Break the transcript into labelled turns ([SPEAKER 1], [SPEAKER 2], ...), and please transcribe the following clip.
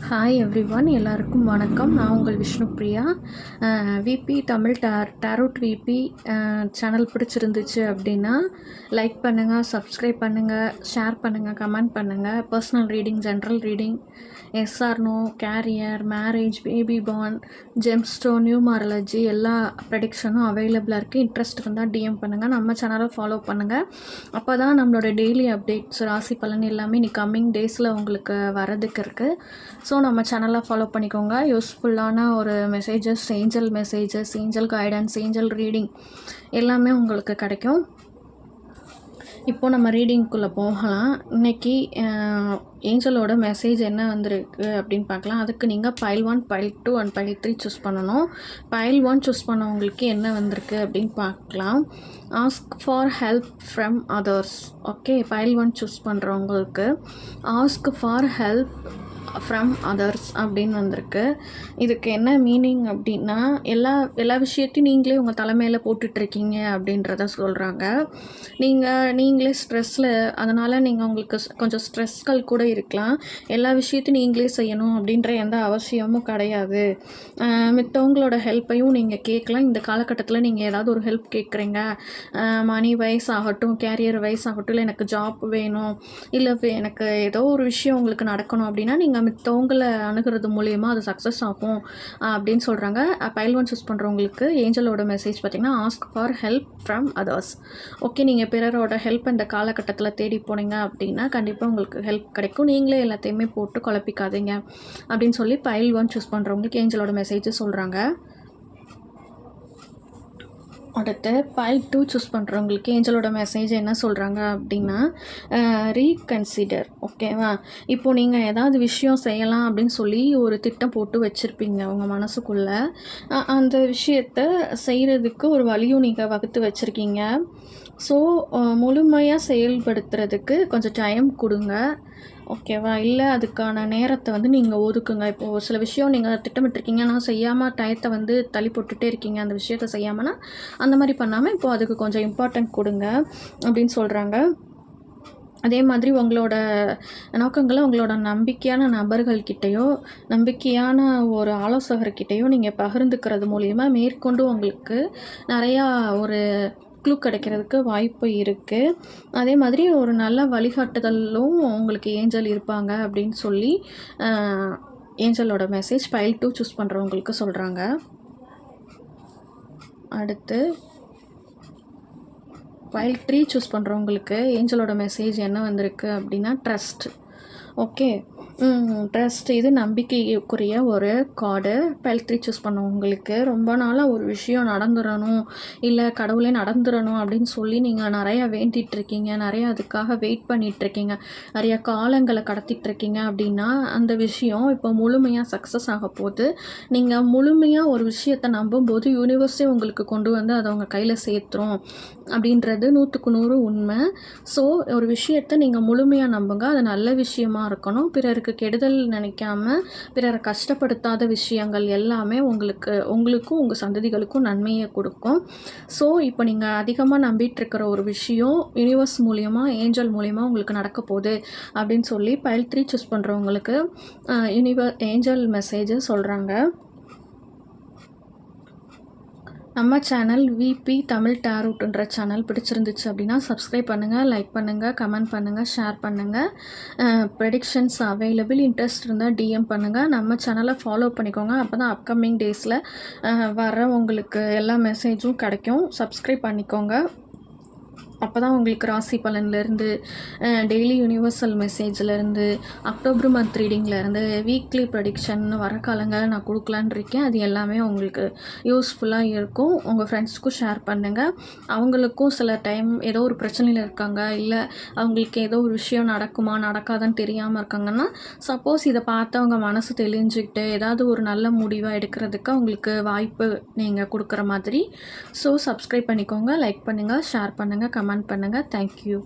[SPEAKER 1] Hi everyone, எல்லாருக்கும் வணக்கம். நான் உங்கள் Vishnupriya. VP Tamil tarot VP channel பிடிச்சிருந்துச்சு அப்படின்னா லைக் பண்ணுங்கள், சப்ஸ்கிரைப் பண்ணுங்கள், ஷேர் பண்ணுங்கள், கமெண்ட் பண்ணுங்கள். Personal reading, general reading, yes or no, career, marriage, baby born, gemstone, numerology எல்லா ப்ரெடிக்ஷனும் அவைலபிளாக இருக்குது. இன்ட்ரெஸ்ட் இருந்தால் டிஎம் பண்ணுங்கள். நம்ம சேனலை ஃபாலோ பண்ணுங்கள். அப்போ தான் நம்மளோட டெய்லி அப்டேட்ஸ், ராசி பலன் எல்லாமே இன்னைக்கு கம்மிங் டேஸில் உங்களுக்கு வரதுக்கு இருக்குது. ஸோ நம்ம சேனலை ஃபாலோ பண்ணிக்கோங்க. யூஸ்ஃபுல்லான ஒரு messages, angel guidance, angel reading எல்லாமே உங்களுக்கு கிடைக்கும். இப்போது நம்ம ரீடிங்குள்ளே போகலாம். இன்றைக்கி ஏஞ்சலோட மெசேஜ் என்ன வந்திருக்கு அப்படின்னு பார்க்கலாம். அதுக்கு நீங்கள் pile 1, pile 2 and pile 3 choose பண்ணணும். பைல் 1 சூஸ் பண்ணவங்களுக்கு என்ன வந்திருக்கு அப்படின்னு பார்க்கலாம். Ask for help from others. Okay, pile 1 choose பண்ணுறவங்களுக்கு ask for help from others அப்படின்னு வந்திருக்கு. இதுக்கு என்ன மீனிங் அப்படின்னா, எல்லா விஷயத்தையும் நீங்களே உங்கள் தலைமையில் போட்டுட்ருக்கீங்க அப்படின்றத சொல்கிறாங்க. நீங்களே ஸ்ட்ரெஸ்ஸில், அதனால் நீங்கள் உங்களுக்கு கொஞ்சம் ஸ்ட்ரெஸ்கள் கூட இருக்கலாம். எல்லா விஷயத்தையும் நீங்களே செய்யணும் அப்படின்ற எந்த அவசியமும் கிடையாது. மித்தவங்களோட ஹெல்ப்பையும் நீங்கள் கேட்கலாம். இந்த காலகட்டத்தில் நீங்கள் ஏதாவது ஒரு ஹெல்ப் கேட்குறீங்க, மணி வைஸ் ஆகட்டும், கேரியர் வைஸ் ஆகட்டும், இல்லை எனக்கு ஜாப் வேணும், இல்லை எனக்கு ஏதோ ஒரு விஷயம் உங்களுக்கு நடக்கணும் அப்படின்னா நீங்கள் மித்தவங்களை அணுகிறது மூலயமா அது சக்ஸஸ் ஆகும் அப்படின்னு சொல்கிறாங்க. பைல் 1 சூஸ் பண்ணுறவங்களுக்கு ஏஞ்சலோட மெசேஜ் பார்த்திங்கன்னா, ask for help from others. Okay, நீங்கள் பிறரோட ஹெல்ப் இந்த காலகட்டத்தில் தேடி போனீங்க அப்படின்னா கண்டிப்பாக உங்களுக்கு ஹெல்ப் கிடைக்கும். நீங்களே எல்லாத்தையுமே போட்டு குழப்பிக்காதீங்க அப்படின்னு சொல்லி பைல் 1 சூஸ் பண்ணுறவங்களுக்கு ஏஞ்சலோட மெசேஜ் சொல்கிறாங்க. அடுத்து பைல் 2 சூஸ் பண்ணுறவங்களுக்கு ஏஞ்சலோட மெசேஜ் என்ன சொல்கிறாங்க அப்படின்னா, ரீகன்சிடர். ஓகேவா, இப்போது நீங்கள் ஏதாவது விஷயம் செய்யலாம் அப்படின்னு சொல்லி ஒரு திட்டம் போட்டு வச்சுருப்பீங்க உங்கள் மனசுக்குள்ளே. அந்த விஷயத்தை செய்கிறதுக்கு ஒரு வழியும் நீங்கள் வகுத்து வச்சுருக்கீங்க. ஸோ முழுமையாக செயல்படுத்துறதுக்கு கொஞ்சம் டைம் கொடுங்க. ஓகேவா, இல்லை அதுக்கான நேரத்தை நீங்கள் ஒதுக்குங்க. இப்போது ஒரு சில விஷயம் நீங்கள் திட்டமிட்டிருக்கீங்க, ஆனால் செய்யாமல் டயத்தை தள்ளி போட்டுகிட்டே இருக்கீங்க. அந்த விஷயத்தை செய்யாமல்னா அந்த மாதிரி பண்ணாமல் இப்போது அதுக்கு கொஞ்சம் இம்பார்ட்டன்ட் கொடுங்க அப்படின்னு சொல்கிறாங்க. அதே மாதிரி உங்களோட நோக்கங்களை உங்களோட நம்பிக்கையான நபர்கள்கிட்டையோ, நம்பிக்கையான ஒரு ஆலோசகர்கிட்டையோ நீங்கள் பகிர்ந்துக்கிறது மூலிமா மேற்கொண்டு உங்களுக்கு நிறையா ஒரு க்ளூ கிடைக்கிறதுக்கு வாய்ப்பு இருக்குது. அதே மாதிரி ஒரு நல்ல வழிகாட்டுதலும் உங்களுக்கு ஏஞ்சல் இருப்பாங்க அப்படின்னு சொல்லி ஏஞ்சலோட மெசேஜ் பைல் 2 சூஸ் பண்ணுறவங்களுக்கு சொல்கிறாங்க. அடுத்து பைல் 3 சூஸ் பண்ணுறவங்களுக்கு ஏஞ்சலோட மெசேஜ் என்ன வந்திருக்கு அப்படின்னா, ட்ரஸ்ட். ஓகே, ட்ரஸ்ட் இது நம்பிக்கைக்குரிய ஒரு கார்டு. பைல் 3 சூஸ் பண்ணவங்களுக்கு ரொம்ப நாளாக ஒரு விஷயம் நடந்துடணும், இல்லை கடவுளே நடந்துடணும் அப்படின்னு சொல்லி நீங்கள் நிறையா வேண்டிகிட்ருக்கீங்க, நிறையா அதுக்காக வெயிட் பண்ணிகிட்ருக்கீங்க, நிறையா காலங்களை கடத்திட்டுருக்கீங்க அப்படின்னா அந்த விஷயம் இப்போ முழுமையாக சக்ஸஸ் ஆக போகுது. நீங்கள் முழுமையாக ஒரு விஷயத்தை நம்பும்போது யூனிவர்ஸே உங்களுக்கு கொண்டு வந்து அதை உங்கள் கையில் சேர்த்துரும் அப்படின்றது 100க்கு 100 உண்மை. ஸோ ஒரு விஷயத்தை நீங்கள் முழுமையாக நம்புங்க. அது நல்ல விஷயமா இருக்கணும். பிறருக்கு கெடுதல் நினைக்காம, பிறரை கஷ்டப்படுத்தாத விஷயங்கள் எல்லாமே உங்களுக்கும் உங்கள் சந்ததிகளுக்கும் நன்மையை கொடுக்கும். ஸோ இப்போ நீங்கள் அதிகமாக நம்பிட்டுருக்கிற ஒரு விஷயம் யூனிவர்ஸ் மூலிமா, ஏஞ்சல் மூலிமா உங்களுக்கு நடக்க போகுது அப்படின்னு சொல்லி பைல் 3 சூஸ் பண்ணுறவங்களுக்கு ஏஞ்சல் மெசேஜ் சொல்கிறாங்க. நம்ம சேனல் விபி தமிழ் டேரோட்ன்ற சேனல் பிடிச்சிருந்துச்சு அப்படின்னா சப்ஸ்கிரைப் பண்ணுங்கள், லைக் பண்ணுங்கள், கமெண்ட் பண்ணுங்கள், ஷேர் பண்ணுங்கள். Predictions available. இன்ட்ரெஸ்ட் இருந்தால் டிஎம் பண்ணுங்கள். நம்ம சேனலை ஃபாலோ பண்ணிக்கோங்க. அப்போ தான் அப்கமிங் டேஸில் வர உங்களுக்கு எல்லா மெசேஜும் கிடைக்கும். சப்ஸ்கிரைப் பண்ணிக்கோங்க. அப்போ தான் உங்களுக்கு ராசி பலன்லேருந்து, டெய்லி யூனிவர்சல் மெசேஜ்லேருந்து, அக்டோபர் மந்த் ரீடிங்லேருந்து, வீக்லி ப்ரெடிக்ஷன் வர காலங்களில் நான் கொடுக்கலான்னு இருக்கேன். அது எல்லாமே உங்களுக்கு யூஸ்ஃபுல்லாக இருக்கும். உங்கள் ஃப்ரெண்ட்ஸ்க்கும் ஷேர் பண்ணுங்கள். அவங்களுக்கும் சில டைம் ஏதோ ஒரு பிரச்சனையில் இருக்காங்க, இல்லை அவங்களுக்கு ஏதோ ஒரு விஷயம் நடக்குமா நடக்காதான்னு தெரியாமல் இருக்காங்கன்னா, சப்போஸ் இதை பார்த்து அவங்க மனசு தெளிஞ்சுக்கிட்டு ஏதாவது ஒரு நல்ல முடிவாக எடுக்கிறதுக்கு அவங்களுக்கு வாய்ப்பு நீங்கள் கொடுக்குற மாதிரி. ஸோ சப்ஸ்கிரைப் பண்ணிக்கோங்க, லைக் பண்ணுங்கள், ஷேர் பண்ணுங்கள், கமெண்ட் பண்ணுங்கள். தேங்க்யூ.